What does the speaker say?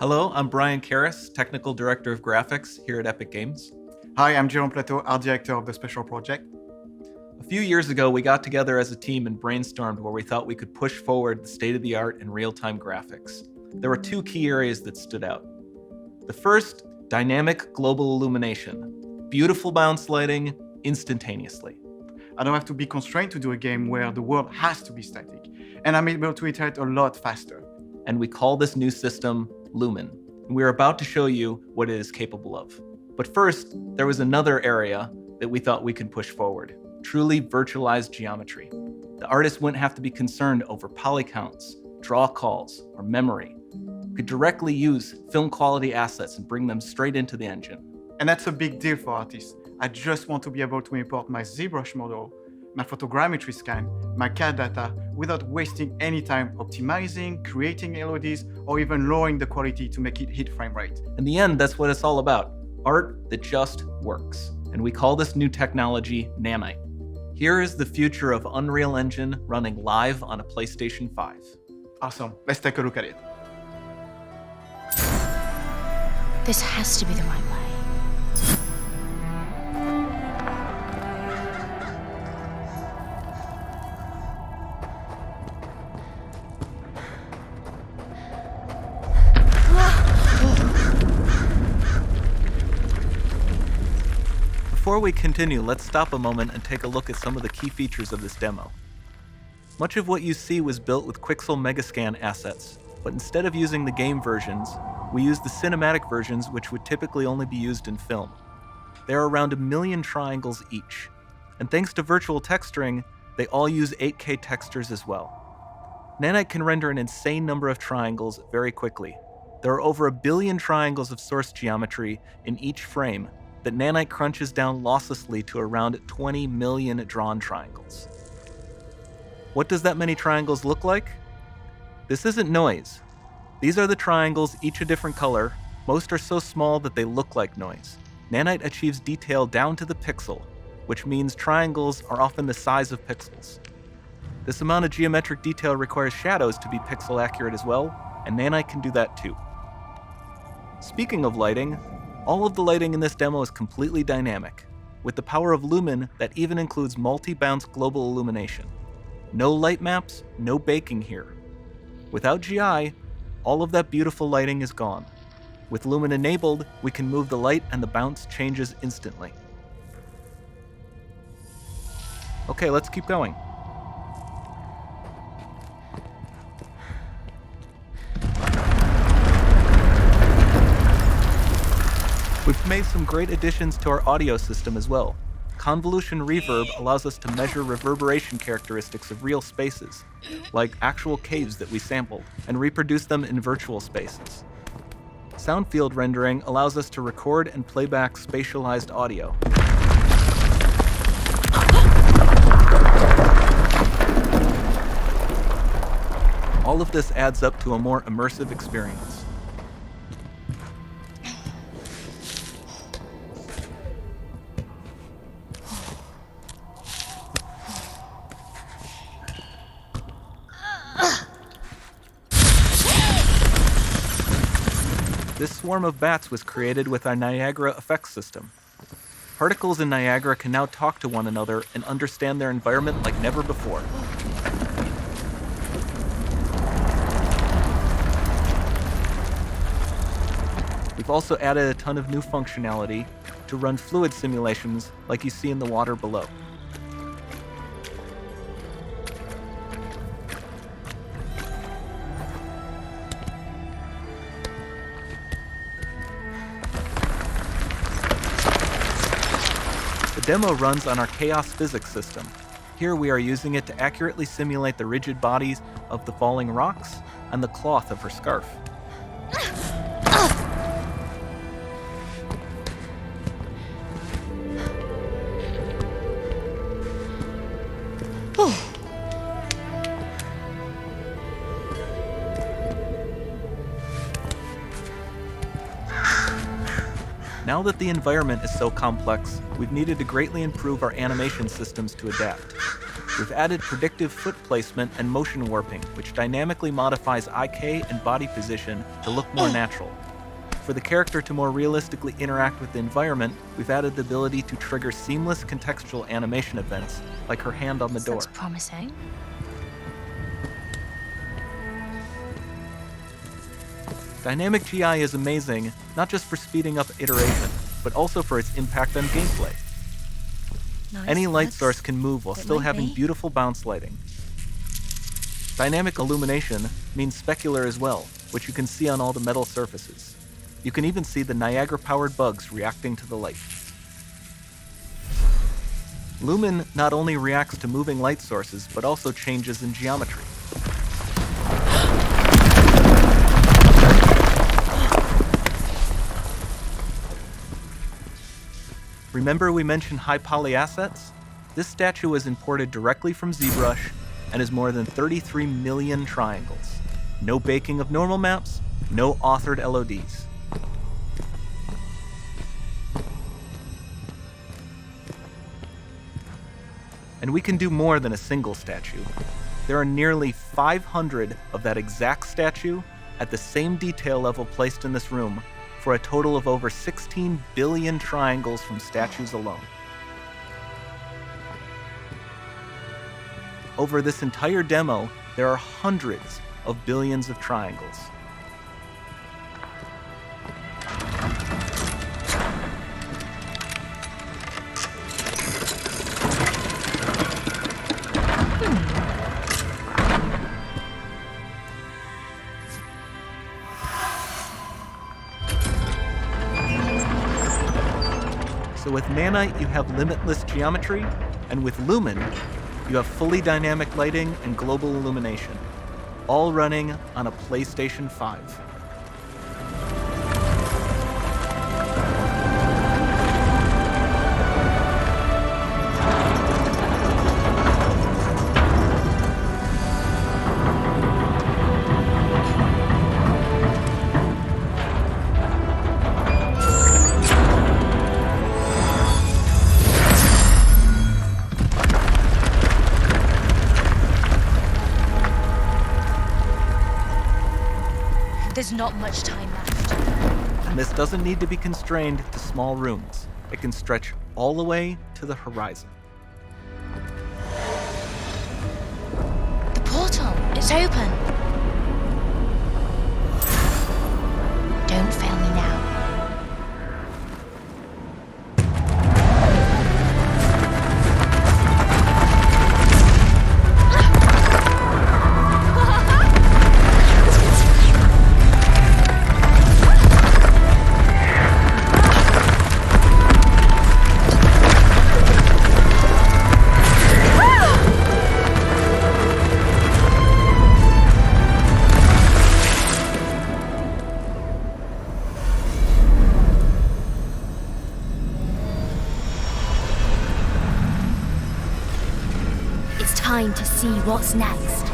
Hello, I'm Brian Karras, Technical Director of Graphics here at Epic Games. Hi, I'm Jérôme Plateau, Art Director of the Special Project. A few years ago, we got together as a team and brainstormed where we thought we could push forward the state-of-the-art in real-time graphics. There were two key areas that stood out. The first, dynamic global illumination. Beautiful bounce lighting, instantaneously. I don't have to be constrained to do a game where the world has to be static, and I'm able to iterate a lot faster. And we call this new system Lumen. And we're about to show you what it is capable of. But first, there was another area that we thought we could push forward. Truly virtualized geometry. The artist wouldn't have to be concerned over poly counts, draw calls, or memory. We could directly use film quality assets and bring them straight into the engine. And that's a big deal for artists. I just want to be able to import my ZBrush model, my photogrammetry scan, my CAD data without wasting any time optimizing, creating LODs, or even lowering the quality to make it hit frame rate. In the end, that's what it's all about. Art that just works. And we call this new technology Nanite. Here is the future of Unreal Engine running live on a PlayStation 5. Awesome, let's take a look at it. This has to be the right way. Before we continue, let's stop a moment and take a look at some of the key features of this demo. Much of what you see was built with Quixel Megascan assets, but instead of using the game versions, we used the cinematic versions, which would typically only be used in film. There are around 1 million triangles each, and thanks to virtual texturing, they all use 8K textures as well. Nanite can render an insane number of triangles very quickly. There are over 1 billion triangles of source geometry in each frame that Nanite crunches down losslessly to around 20 million drawn triangles. What does that many triangles look like? This isn't noise. These are the triangles, each a different color. Most are so small that they look like noise. Nanite achieves detail down to the pixel, which means triangles are often the size of pixels. This amount of geometric detail requires shadows to be pixel accurate as well, and Nanite can do that too. Speaking of lighting, all of the lighting in this demo is completely dynamic, with the power of Lumen that even includes multi-bounce global illumination. No light maps, no baking here. Without GI, all of that beautiful lighting is gone. With Lumen enabled, we can move the light and the bounce changes instantly. Okay, let's keep going. We've made some great additions to our audio system as well. Convolution reverb allows us to measure reverberation characteristics of real spaces, like actual caves that we sampled, and reproduce them in virtual spaces. Sound field rendering allows us to record and play back spatialized audio. All of this adds up to a more immersive experience. This swarm of bats was created with our Niagara effects system. Particles in Niagara can now talk to one another and understand their environment like never before. We've also added a ton of new functionality to run fluid simulations like you see in the water below. The demo runs on our chaos physics system. Here we are using it to accurately simulate the rigid bodies of the falling rocks and the cloth of her scarf. Now that the environment is so complex, we've needed to greatly improve our animation systems to adapt. we've added predictive foot placement and motion warping, which dynamically modifies IK and body position to look more natural. For the character to more realistically interact with the environment, we've added the ability to trigger seamless contextual animation events, like her hand on the door. Looks promising. Dynamic GI is amazing, not just for speeding up iteration, but also for its impact on gameplay. Nice. Any light Looks source can move while it still might having be. beautiful bounce lighting. Dynamic illumination means specular as well, which you can see on all the metal surfaces. You can even see the Niagara-powered bugs reacting to the light. Lumen not only reacts to moving light sources, but also changes in geometry. Remember we mentioned high poly assets? This statue was imported directly from ZBrush and is more than 33 million triangles. No baking of normal maps, no authored LODs. And we can do more than a single statue. There are nearly 500 of that exact statue at the same detail level placed in this room, for a total of over 16 billion triangles from statues alone. Over this entire demo, there are hundreds of billions of triangles. So with Nanite, you have limitless geometry, and with Lumen, you have fully dynamic lighting and global illumination, all running on a PlayStation 5. There's not much time left. And this doesn't need to be constrained to small rooms. It can stretch all the way to the horizon. The portal, it's open. Don't fail me now. It's time to see what's next.